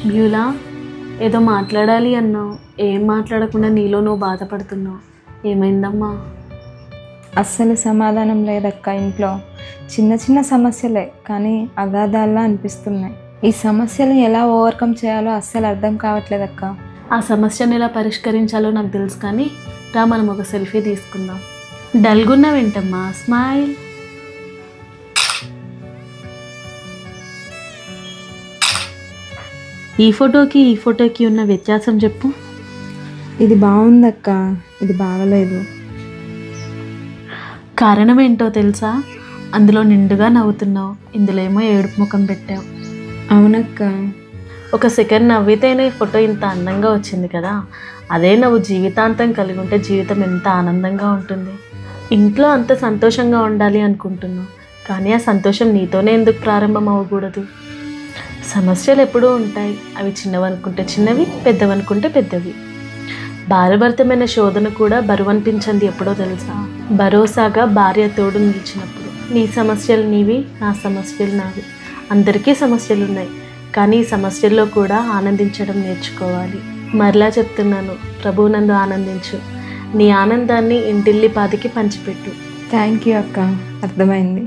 Beulah, ఏదో మాట్లాడాలి అన్నావు, ఏం మాట్లాడకుండా నీలో నువ్వు బాధపడుతున్నావు. ఏమైందమ్మా? అస్సలు సమాధానం లేదక్క. ఇంట్లో చిన్న చిన్న సమస్యలే కానీ అగాధాల్లా అనిపిస్తున్నాయి. ఈ సమస్యలు ఎలా ఓవర్కమ్ చేయాలో అస్సలు అర్థం కావట్లేదక్క. ఆ సమస్యను ఎలా పరిష్కరించాలో నాకు తెలుసు, కానీ రా మనం ఒక సెల్ఫీ తీసుకుందాం. డల్గున్నావేంటమ్మా? స్మైల్. ఈ ఫోటోకి ఉన్న వ్యత్యాసం చెప్పు. ఇది బాగుందక్క, ఇది బాగలేదు. కారణం ఏంటో తెలుసా? అందులో నిండుగా నవ్వుతున్నావు, ఇందులో ఏమో ఏడుపు ముఖం పెట్టావు. అవునక్క. ఒక సెకండ్ నవ్వితేనే ఫోటో ఇంత అందంగా వచ్చింది కదా. అదే నువ్వు జీవితాంతం కలిగి ఉంటే జీవితం ఎంత ఆనందంగా ఉంటుంది. ఇంట్లో అంత సంతోషంగా ఉండాలి అనుకుంటున్నావు, కానీ ఆ సంతోషం నీతోనే ఎందుకు ప్రారంభం అవ్వకూడదు? సమస్యలు ఎప్పుడూ ఉంటాయి. అవి చిన్నవనుకుంటే చిన్నవి, పెద్దవనుకుంటే పెద్దవి. భారభరితమైన శోధన కూడా బరువు అనిపించింది ఎప్పుడో తెలుసా? భరోసాగా భార్య తోడు నిలిచినప్పుడు. నీ సమస్యలు నీవి, నా సమస్యలు నావి. అందరికీ సమస్యలు ఉన్నాయి, కానీ ఈ సమస్యల్లో కూడా ఆనందించడం నేర్చుకోవాలి. మరలా చెప్తున్నాను, ప్రభువునందు ఆనందించు. నీ ఆనందాన్ని ఇంటిల్లి పాదికి పంచిపెట్టు. థ్యాంక్ యూ అక్క, అర్థమైంది.